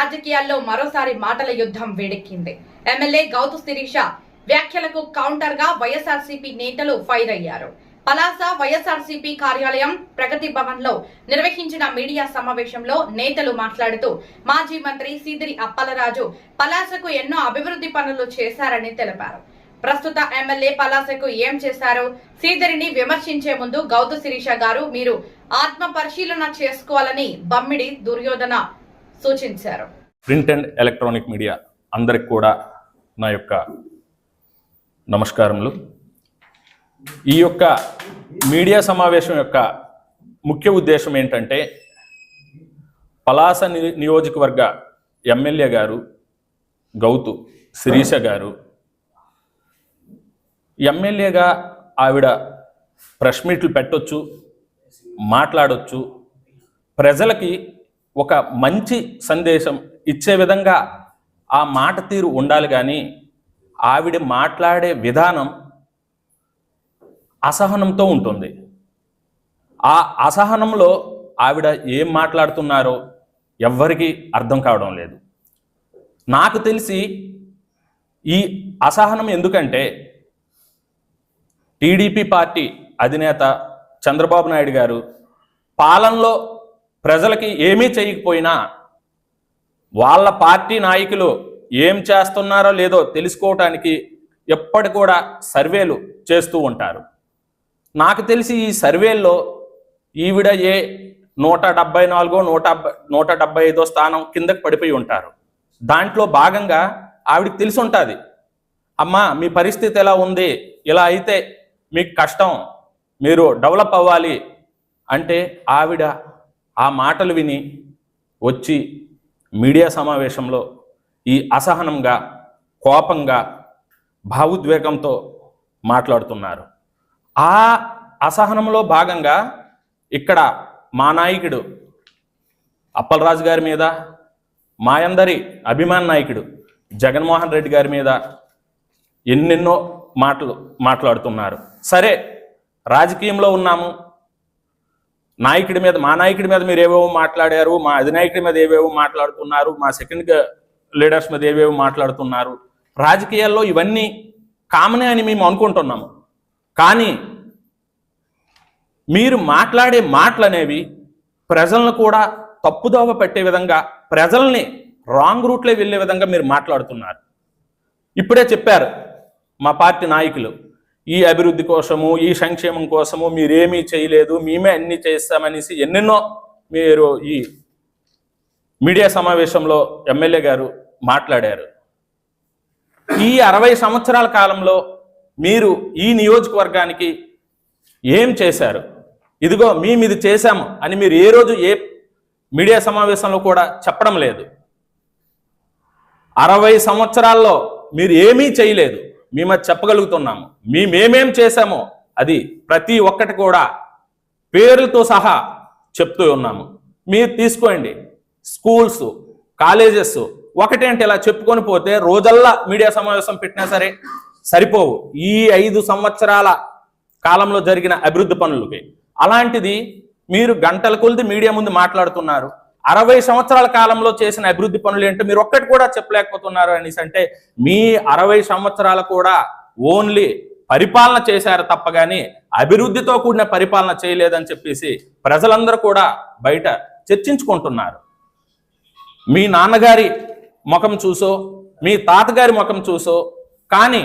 రాజకీయాల్లో మరోసారి మాటల యుద్ధం వేడెక్కింది. ఎమ్మెల్యే గౌతు శిరీష వ్యాఖ్యలకు కౌంటర్ గా వైఎస్ఆర్సీపీ నేతలు ఫైర్ అయ్యారు. పలాస వైఎస్ఆర్సీపీ కార్యాలయం ప్రగతి భవన్ లో నిర్వహించిన మీడియా సమావేశంలో నేతలు మాట్లాడుతూ మాజీ మంత్రి సీదిరి అప్పలరాజు పలాసకు ఎన్నో అభివృద్ధి పనులు చేశారని తెలిపారు. ప్రస్తుత ఎమ్మెల్యే పలాసకు ఏం చేశారో సీదిరిని విమర్శించే ముందు గౌతు శిరీష గారు మీరు ఆత్మ పరిశీలన చేసుకోవాలని బమ్మిడి దుర్యోధన సూచించారు. ప్రింట్ అండ్ ఎలక్ట్రానిక్ మీడియా అందరికి కూడా నా యొక్క నమస్కారములు. ఈ యొక్క మీడియా సమావేశం యొక్క ముఖ్య ఉద్దేశం ఏంటంటే పలాస నియోజకవర్గ ఎమ్మెల్యే గారు గౌతు శిరీష గారు ఎమ్మెల్యేగా ఆవిడ ప్రెస్ మీట్లు పెట్టొచ్చు, మాట్లాడొచ్చు, ప్రజలకి ఒక మంచి సందేశం ఇచ్చే విధంగా ఆ మాట తీరు ఉండాలి. కానీ ఆవిడ మాట్లాడే విధానం అసహనంతో ఉంటుంది. ఆ అసహనంలో ఆవిడ ఏం మాట్లాడుతున్నారో ఎవ్వరికీ అర్థం కావడం లేదు. నాకు తెలిసి ఈ అసహనం ఎందుకంటే టీడీపీ పార్టీ అధినేత చంద్రబాబు నాయుడు గారు పాలనలో ప్రజలకి ఏమీ చేయకపోయినా వాళ్ళ పార్టీ నాయకులు ఏం చేస్తున్నారో లేదో తెలుసుకోవటానికి ఎప్పటి కూడా సర్వేలు చేస్తూ ఉంటారు. నాకు తెలిసి ఈ సర్వేల్లో ఈవిడ 174 175 స్థానం కిందకి పడిపోయి ఉంటారు. దాంట్లో భాగంగా ఆవిడకి తెలిసి ఉంటుంది, అమ్మా మీ పరిస్థితి ఎలా ఉంది, ఇలా అయితే మీకు కష్టం, మీరు డెవలప్ అవ్వాలి అంటే ఆవిడ ఆ మాటలు విని వచ్చి మీడియా సమావేశంలో ఈ అసహనంగా, కోపంగా, భావోద్వేగంతో మాట్లాడుతున్నారు. ఆ అసహనంలో భాగంగా ఇక్కడ మా నాయకుడు అప్పలరాజు గారి మీద, మా అందరి అభిమాన నాయకుడు జగన్మోహన్ రెడ్డి గారి మీద ఎన్నెన్నో మాట్లాడుతున్నారు. సరే, రాజకీయంలో ఉన్నాము, నాయకుడి మీద, మా నాయకుడి మీద మీరు ఏవేవో మాట్లాడారు, మా అధినాయకుడి మీద ఏవేవో మాట్లాడుతున్నారు, మా సెకండ్ లీడర్స్ మీద ఏవేవో మాట్లాడుతున్నారు. రాజకీయాల్లో ఇవన్నీ కామనే అని మేము అనుకుంటున్నాము. కానీ మీరు మాట్లాడే మాటలు అనేవి ప్రజలను కూడా తప్పుదోవ పెట్టే విధంగా, ప్రజల్ని రాంగ్ రూట్లో వెళ్ళే విధంగా మీరు మాట్లాడుతున్నారు. ఇప్పుడే చెప్పారు మా పార్టీ నాయకులు, ఈ అభివృద్ధి కోసము, ఈ సంక్షేమం కోసము మీరేమీ చేయలేదు, మేమే అన్నీ చేస్తామనేసి ఎన్నెన్నో మీరు ఈ మీడియా సమావేశంలో ఎమ్మెల్యే గారు మాట్లాడారు. ఈ 60 సంవత్సరాల కాలంలో మీరు ఈ నియోజకవర్గానికి ఏం చేశారు? ఇదిగో మేము ఇది చేశాము అని మీరు ఏ రోజు ఏ మీడియా సమావేశంలో కూడా చెప్పడం లేదు. 60 సంవత్సరాల్లో మీరు ఏమీ చేయలేదు, మేము అది చెప్పగలుగుతున్నాము. మేమేమేం చేశామో అది ప్రతి ఒక్కటి కూడా పేర్లతో సహా చెప్తూ ఉన్నాము. మీరు తీసుకోండి, స్కూల్స్, కాలేజెస్ ఒకటేంటి ఇలా చెప్పుకొని పోతే రోజల్లా మీడియా సమావేశం పెట్టినా సరే సరిపోవు ఈ 5 సంవత్సరాల కాలంలో జరిగిన అభివృద్ధి పనులకి. అలాంటిది మీరు గంటల కొలిది మీడియా ముందు మాట్లాడుతున్నారు. 60 సంవత్సరాల కాలంలో చేసిన అభివృద్ధి పనులు ఏంటో మీరు ఒక్కటి కూడా చెప్పలేకపోతున్నారు అనేసి అంటే మీ 60 సంవత్సరాలు కూడా ఓన్లీ పరిపాలన చేశారు తప్ప కానీ అభివృద్ధితో కూడిన పరిపాలన చేయలేదని చెప్పేసి ప్రజలందరూ కూడా బయట చర్చించుకుంటున్నారు. మీ నాన్నగారి ముఖం చూసో, మీ తాతగారి ముఖం చూసో, కానీ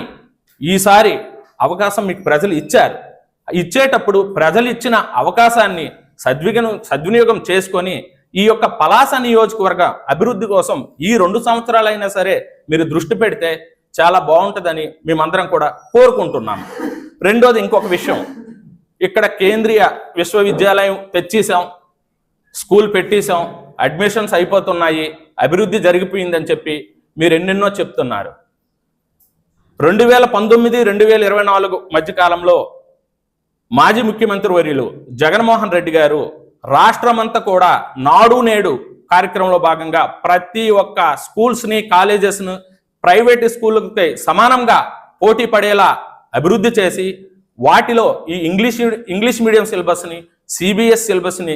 ఈసారి అవకాశం మీకు ప్రజలు ఇచ్చారు. ఇచ్చేటప్పుడు ప్రజలు ఇచ్చిన అవకాశాన్ని సద్వినియోగం చేసుకొని ఈ యొక్క పలాస నియోజకవర్గ అభివృద్ధి కోసం ఈ 2 సంవత్సరాలైనా సరే మీరు దృష్టి పెడితే చాలా బాగుంటుందని మేమందరం కూడా కోరుకుంటున్నాము. రెండోది ఇంకొక విషయం, ఇక్కడ కేంద్రీయ విశ్వవిద్యాలయం తెచ్చేసాం, స్కూల్ పెట్టేశాం, అడ్మిషన్స్ అయిపోతున్నాయి, అభివృద్ధి జరిగిపోయిందని చెప్పి మీరు ఎన్నెన్నో చెప్తున్నారు. 2019-2024 మధ్యకాలంలో మాజీ ముఖ్యమంత్రి వర్యులు జగన్మోహన్ రెడ్డి గారు రాష్ట్రమంతా కూడా నాడు నేడు కార్యక్రమంలో భాగంగా ప్రతి ఒక్క స్కూల్స్ని, కాలేజెస్ను ప్రైవేట్ స్కూళ్ళకి సమానంగా పోటీ పడేలా అభివృద్ధి చేసి వాటిలో ఈ ఇంగ్లీష్ మీడియం సిలబస్ని, సిబిఎస్ సిలబస్ని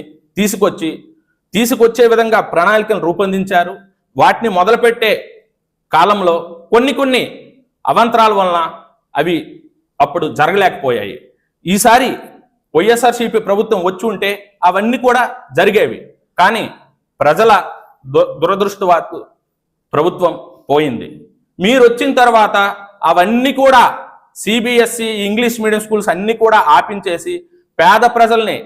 తీసుకొచ్చే విధంగా ప్రణాళికలు రూపొందించారు. వాటిని మొదలుపెట్టే కాలంలో కొన్ని అవాంతరాల వలన అవి అప్పుడు జరగలేకపోయాయి. ఈసారి వైఎస్ఆర్సీపీ ప్రభుత్వం వచ్చి ఉంటే అవన్నీ కూడా జరిగేవి. కానీ ప్రజల దురదృష్టవశాత్తు ప్రభుత్వం పోయింది. మీరు వచ్చిన తర్వాత అవన్నీ కూడా సిబిఎస్ఈ ఇంగ్లీష్ మీడియం స్కూల్స్ అన్ని కూడా ఆపించేసి పేద ప్రజల్ని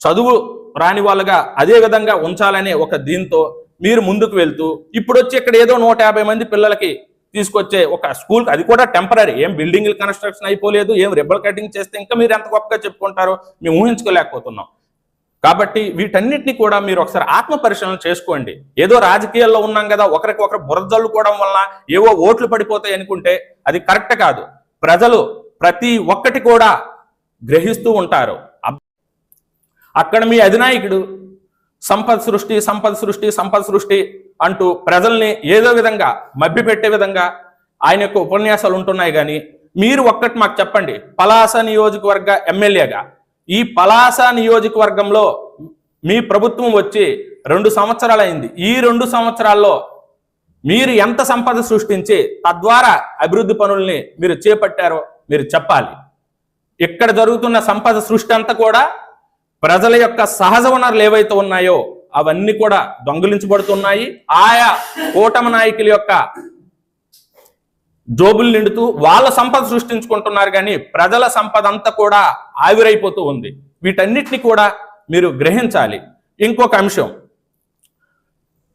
చదువు రాని వాళ్ళగా అదే విధంగా ఉంచాలనే ఒక దీంతో మీరు ముందుకు వెళ్తూ ఇప్పుడు వచ్చి ఇక్కడ ఏదో 150 మంది పిల్లలకి తీసుకొచ్చే ఒక స్కూల్, అది కూడా టెంపరీ, ఏం బిల్డింగ్ కన్స్ట్రక్షన్ అయిపోలేదు, ఏం రిబ్బల్ కటింగ్ చేస్తే ఇంకా మీరు ఎంత గొప్పగా చెప్పుకుంటారో మేము ఊహించుకోలేకపోతున్నాం. కాబట్టి వీటన్నిటిని కూడా మీరు ఒకసారి ఆత్మ పరిశీలన చేసుకోండి. ఏదో రాజకీయాల్లో ఉన్నాం కదా, ఒకరికొకరు బురదల్లుకోవడం వల్ల ఏవో ఓట్లు పడిపోతాయి అనుకుంటే అది కరెక్ట్ కాదు. ప్రజలు ప్రతి ఒక్కటి కూడా గ్రహిస్తూ ఉంటారు. అక్కడ మీ అధినాయకుడు సంపద సృష్టి అంటూ ప్రజల్ని ఏదో విధంగా మభ్యపెట్టే విధంగా ఆయన యొక్క ఉపన్యాసాలు ఉంటున్నాయి. కానీ మీరు ఒక్కటి మాకు చెప్పండి, పలాస నియోజకవర్గ ఎమ్మెల్యేగా ఈ పలాస నియోజకవర్గంలో మీ ప్రభుత్వం వచ్చి 2 సంవత్సరాలు అయింది. ఈ 2 సంవత్సరాల్లో మీరు ఎంత సంపద సృష్టించి తద్వారా అభివృద్ధి పనుల్ని మీరు చేపట్టారో మీరు చెప్పాలి. ఇక్కడ జరుగుతున్న సంపద సృష్టి అంతా కూడా ప్రజల యొక్క సహజ వనరులు ఏవైతే ఉన్నాయో అవన్నీ కూడా దొంగిలించబడుతున్నాయి. ఆయా కూటమి నాయకుల యొక్క జోబులు నిండుతూ వాళ్ళ సంపద సృష్టించుకుంటున్నారు. కానీ ప్రజల సంపద అంతా కూడా ఆవిరైపోతూ ఉంది. వీటన్నిటిని కూడా మీరు గ్రహించాలి. ఇంకొక అంశం,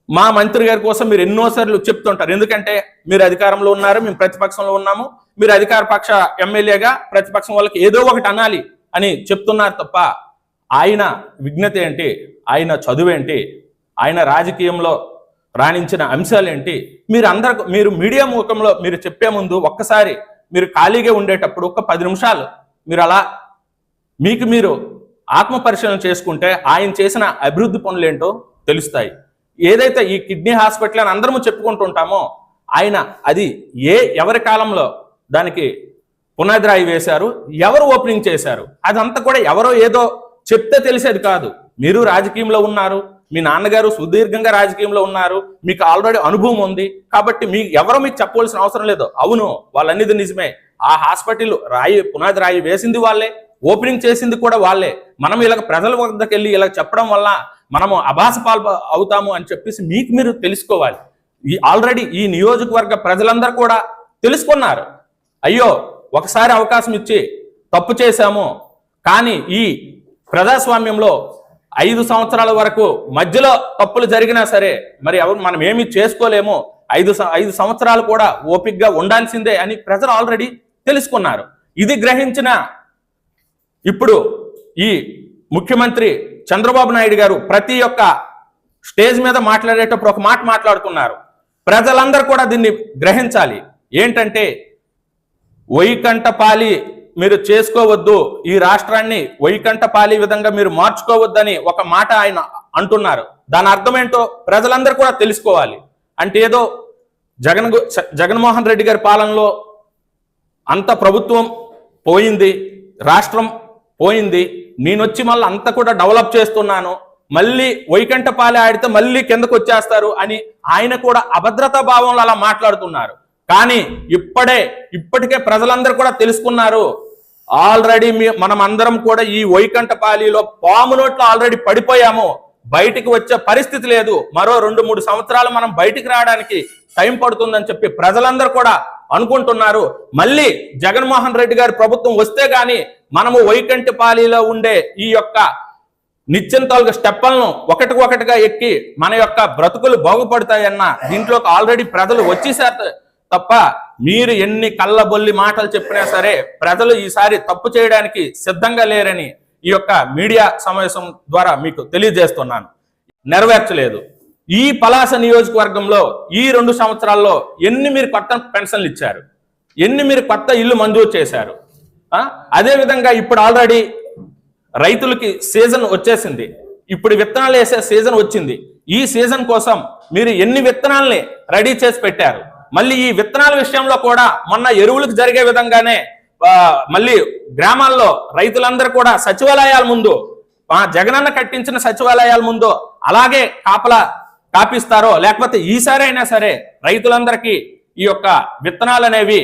మా మంత్రి గారి కోసం మీరు ఎన్నోసార్లు చెప్తుంటారు. ఎందుకంటే మీరు అధికారంలో ఉన్నారు, మేము ప్రతిపక్షంలో ఉన్నాము. మీరు అధికార పక్ష ఎమ్మెల్యేగా ప్రతిపక్షం వాళ్ళకి ఏదో ఒకటి అనాలి అని చెప్తున్నారు తప్ప ఆయన విజ్ఞత ఏంటి, ఆయన చదువేంటి, ఆయన రాజకీయంలో రాణించిన అంశాలు ఏంటి, మీరు మీడియా ముఖంలో మీరు చెప్పే ముందు ఒక్కసారి మీరు ఖాళీగా ఉండేటప్పుడు ఒక 10 నిమిషాలు మీరు అలా మీరు ఆత్మ పరిశీలన చేసుకుంటే ఆయన చేసిన అభివృద్ధి పనులు ఏంటో తెలుస్తాయి. ఏదైతే ఈ కిడ్నీ హాస్పిటల్ అని అందరము చెప్పుకుంటుంటామో ఆయన అది ఎవరి కాలంలో దానికి పునాది రాయి వేశారు, ఎవరు ఓపెనింగ్ చేశారు, అదంతా కూడా ఎవరో ఏదో చెప్తే తెలిసేది కాదు. మీరు రాజకీయంలో ఉన్నారు, మీ నాన్నగారు సుదీర్ఘంగా రాజకీయంలో ఉన్నారు, మీకు ఆల్రెడీ అనుభవం ఉంది. కాబట్టి ఎవరో మీకు చెప్పవలసిన అవసరం లేదు. అవును, వాళ్ళన్నది నిజమే. ఆ హాస్పిటల్ పునాది రాయి వేసింది వాళ్ళే, ఓపెనింగ్ చేసింది కూడా వాళ్ళే. మనం ఇలా ప్రజల వద్దకు వెళ్ళి ఇలా చెప్పడం వల్ల మనము అభాస పాలు అవుతాము అని చెప్పేసి మీరు తెలుసుకోవాలి. ఆల్రెడీ ఈ నియోజకవర్గ ప్రజలందరూ కూడా తెలుసుకున్నారు. అయ్యో, ఒకసారి అవకాశం ఇచ్చి తప్పు చేశాము, కానీ ఈ ప్రజాస్వామ్యంలో 5 సంవత్సరాల వరకు మధ్యలో తప్పులు జరిగినా సరే మరి మనం ఏమీ చేసుకోలేము, 5 సంవత్సరాలు కూడా ఓపికగా ఉండాల్సిందే అని ప్రజలు ఆల్రెడీ తెలుసుకున్నారు. ఇది గ్రహించిన ఇప్పుడు ఈ ముఖ్యమంత్రి చంద్రబాబు నాయుడు గారు ప్రతి ఒక్క స్టేజ్ మీద మాట్లాడేటప్పుడు ఒక మాట మాట్లాడుతున్నారు. ప్రజలందరూ కూడా దీన్ని గ్రహించాలి. ఏంటంటే వైకంఠపాలి మీరు చేసుకోవద్దు, ఈ రాష్ట్రాన్ని వైకంఠపాలి విధంగా మీరు మార్చుకోవద్దని ఒక మాట ఆయన అంటున్నారు. దాని అర్థం ఏంటో ప్రజలందరూ కూడా తెలుసుకోవాలి. అంటే ఏదో జగన్మోహన్ రెడ్డి గారి పాలనలో అంత ప్రభుత్వం పోయింది, రాష్ట్రం పోయింది, నేనొచ్చి మళ్ళీ అంతా కూడా డెవలప్ చేస్తున్నాను, మళ్ళీ వైకంఠపాలి ఆడితే మళ్ళీ కిందకు వచ్చేస్తారు అని ఆయన కూడా అభద్రతా భావంలో అలా మాట్లాడుతున్నారు. కానీ ఇప్పటికే ప్రజలందరూ కూడా తెలుసుకున్నారు. ఆల్రెడీ మనం అందరం కూడా ఈ వైకంఠపాలిలో పాము నోట్లో ఆల్రెడీ పడిపోయాము, బయటికి వచ్చే పరిస్థితి లేదు. మరో 2-3 సంవత్సరాలు మనం బయటికి రావడానికి టైం పడుతుందని చెప్పి ప్రజలందరూ కూడా అనుకుంటున్నారు. మళ్ళీ జగన్మోహన్ రెడ్డి గారి ప్రభుత్వం వస్తే గాని మనము వైకంఠపాలిలో ఉండే ఈ యొక్క నిశ్చింతాలుగా స్టెప్పులను ఒకటిగా ఎక్కి మన యొక్క బ్రతుకులు బాగుపడతాయన్న దీంట్లోకి ఆల్రెడీ ప్రజలు వచ్చేసారు తప్ప మీరు ఎన్ని కళ్ళబొల్లి మాటలు చెప్పినా సరే ప్రజలు ఈసారి తప్పు చేయడానికి సిద్ధంగా లేరని ఈ యొక్క మీడియా సమావేశం ద్వారా మీకు తెలియజేస్తున్నాను. నెరవేర్చలేదు. ఈ పలాస నియోజకవర్గంలో ఈ 2 సంవత్సరాల్లో ఎన్ని మీరు కొత్త పెన్షన్లు ఇచ్చారు, ఎన్ని మీరు కొత్త ఇల్లు మంజూరు చేశారు. అదేవిధంగా ఇప్పుడు ఆల్రెడీ రైతులకి సీజన్ వచ్చేసింది, ఇప్పుడు విత్తనాలు వేసే సీజన్ వచ్చింది. ఈ సీజన్ కోసం మీరు ఎన్ని విత్తనాలని రెడీ చేసి పెట్టారు. మళ్ళీ ఈ విత్తనాల విషయంలో కూడా మొన్న ఎరువులకు జరిగే విధంగానే మళ్ళీ గ్రామాల్లో రైతులందరూ కూడా సచివాలయాల ముందు, జగనన్న కట్టించిన సచివాలయాల ముందు అలాగే కాపిస్తారో, లేకపోతే ఈసారి అయినా సరే రైతులందరికీ ఈ యొక్క విత్తనాలు అనేవి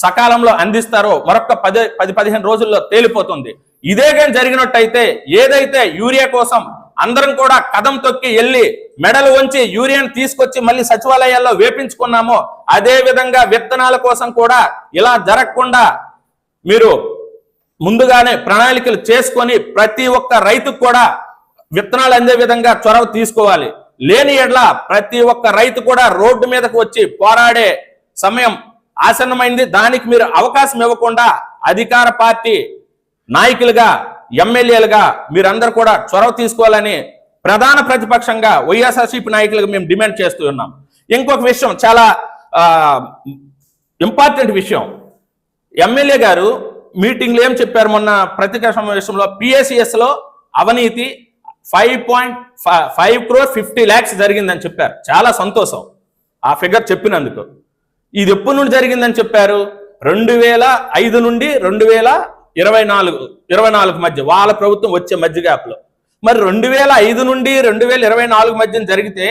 సకాలంలో అందిస్తారో మరొక 10-15 రోజుల్లో తేలిపోతుంది. ఇదే కానీ జరిగినట్టయితే ఏదైతే యూరియా కోసం అందరం కూడా కదం తొక్కి వెళ్ళి మెడలు వంచి యూరియాను తీసుకొచ్చి మళ్ళీ సచివాలయాల్లో వేపించుకున్నామో, అదే విధంగా విత్తనాల కోసం కూడా ఇలా జరగకుండా మీరు ముందుగానే ప్రణాళికలు చేసుకొని ప్రతి ఒక్క రైతుకు కూడా విత్తనాలు అందే విధంగా చొరవ తీసుకోవాలి. లేని ఎడ్ల ప్రతి ఒక్క రైతు కూడా రోడ్డు మీదకు వచ్చి పోరాడే సమయం ఆసన్నమైంది. దానికి మీరు అవకాశం ఇవ్వకుండా అధికార పార్టీ నాయకులుగా, ఎమ్మెల్యేలుగా మీరందరూ కూడా చొరవ తీసుకోవాలని ప్రధాన ప్రతిపక్షంగా వైఎస్ఆర్సీపీ నాయకులుగా మేము డిమాండ్ చేస్తూ ఉన్నాం. ఇంకొక విషయం, చాలా ఇంపార్టెంట్ విషయం, ఎమ్మెల్యే గారు మీటింగ్లో ఏం చెప్పారు? మొన్న పత్రికా సమావేశంలో పిఎస్సిఎస్ లో అవినీతి 5.5 crore 50 lakhs జరిగిందని చెప్పారు. చాలా సంతోషం ఆ ఫిగర్ చెప్పినందుకు. ఇది ఎప్పటి నుండి జరిగిందని చెప్పారు? 2005 నుండి 2024 మధ్య, వాళ్ళ ప్రభుత్వం వచ్చే మధ్య గ్యాప్లో. మరి 2005 నుండి 2024 మధ్య జరిగితే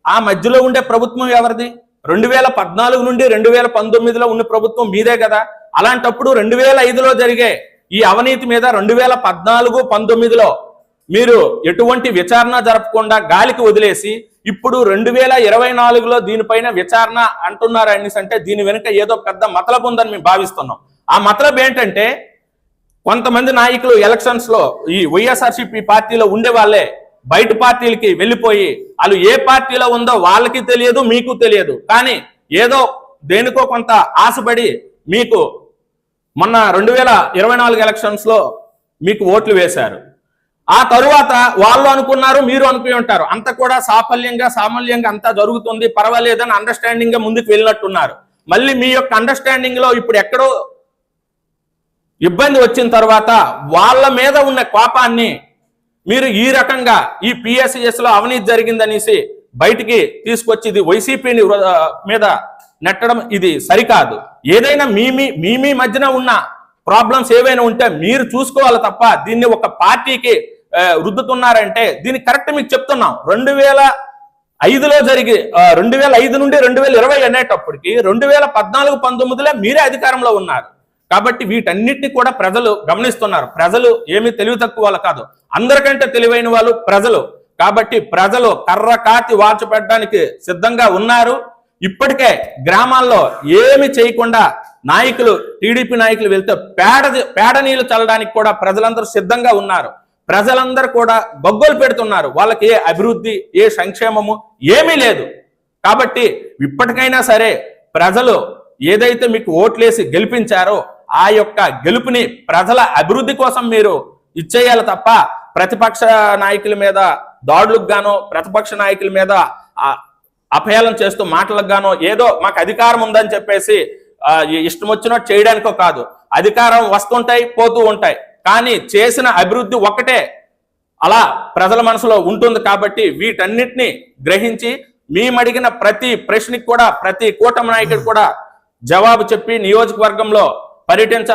ఆ మధ్యలో ఉండే ప్రభుత్వం ఎవరిది? 2014 నుండి 2019లో ఉన్న ప్రభుత్వం మీదే కదా. అలాంటప్పుడు 2005లో జరిగే ఈ అవినీతి మీద 2014-19లో మీరు ఎటువంటి విచారణ జరపకుండా గాలికి వదిలేసి ఇప్పుడు 2024లో దీనిపైన విచారణ అంటున్నారు అనేసి అంటే దీని వెనుక ఏదో పెద్ద మతలబు ఉందని మేము భావిస్తున్నాం. ఆ మతలబు ఏంటంటే, కొంతమంది నాయకులు ఎలక్షన్స్ లో ఈ వైఎస్ఆర్సీపీ పార్టీలో ఉండే వాళ్ళే బయట పార్టీలకి వెళ్ళిపోయి వాళ్ళు ఏ పార్టీలో ఉందో వాళ్ళకి తెలియదు, మీకు తెలియదు. కానీ ఏదో దేనికో కొంత ఆశపడి మీకు మొన్న 2024 ఎలక్షన్స్ లో మీకు ఓట్లు వేశారు. ఆ తరువాత వాళ్ళు అనుకున్నారు, మీరు అనుకుని ఉంటారు అంత కూడా సామాన్యంగా అంతా జరుగుతుంది, పర్వాలేదని అండర్స్టాండింగ్ గా ముందుకు వెళ్ళినట్టున్నారు. మళ్ళీ మీ యొక్క అండర్స్టాండింగ్ లో ఇప్పుడు ఎక్కడో ఇబ్బంది వచ్చిన తర్వాత వాళ్ళ మీద ఉన్న కోపాన్ని మీరు ఈ రకంగా ఈ పిఎస్సిఎస్ లో అవినీతి జరిగిందనేసి బయటికి తీసుకొచ్చి ఇది వైసీపీని మీద నెట్టడం ఇది సరికాదు. ఏదైనా మీ మధ్యన ఉన్న ప్రాబ్లమ్స్ ఏవైనా ఉంటే మీరు చూసుకోవాలి తప్ప దీన్ని ఒక పార్టీకి రుద్దుతున్నారంటే దీన్ని కరెక్ట్ మీకు చెప్తున్నాం. 2005లో జరిగి 2005 నుండి 2020 అనేటప్పటికి 2014-19లో మీరే అధికారంలో ఉన్నారు. కాబట్టి వీటన్నిటిని కూడా ప్రజలు గమనిస్తున్నారు. ప్రజలు ఏమీ తెలివి తక్కువ వాళ్ళు కాదు, అందరికంటే తెలివైన వాళ్ళు ప్రజలు. కాబట్టి ప్రజలు కర్ర కాతి వాల్చపెట్టడానికి సిద్ధంగా ఉన్నారు. ఇప్పటికే గ్రామాల్లో ఏమి చేయకుండా నాయకులు, టీడీపీ నాయకులు వెళ్తే పేడ నీళ్లు చల్లడానికి కూడా ప్రజలందరూ సిద్ధంగా ఉన్నారు. ప్రజలందరూ కూడా గొగ్గోలు పెడుతున్నారు. వాళ్ళకి ఏ అభివృద్ధి, ఏ సంక్షేమము ఏమీ లేదు. కాబట్టి ఇప్పటికైనా సరే ప్రజలు ఏదైతే మీకు ఓట్లేసి గెలిపించారో ఆ యొక్క గెలుపుని ప్రజల అభివృద్ధి కోసం మీరు ఇచ్చేయాలి తప్ప ప్రతిపక్ష నాయకుల మీద దాడులకు గానో, ప్రతిపక్ష నాయకుల మీద అపహేళన చేస్తూ మాటలకు గానో, ఏదో మాకు అధికారం ఉందని చెప్పేసి ఇష్టం వచ్చినట్టు చేయడానికో కాదు. అధికారం వస్తుంటాయి, పోతూ ఉంటాయి, కానీ చేసిన అభివృద్ధి ఒక్కటే అలా ప్రజల మనసులో ఉంటుంది. కాబట్టి వీటన్నిటిని గ్రహించి మేమడిగిన ప్రతి ప్రశ్నకి కూడా ప్రతి కూటమి నాయకుడు కూడా జవాబు చెప్పి నియోజకవర్గంలో పర్యటించాలి.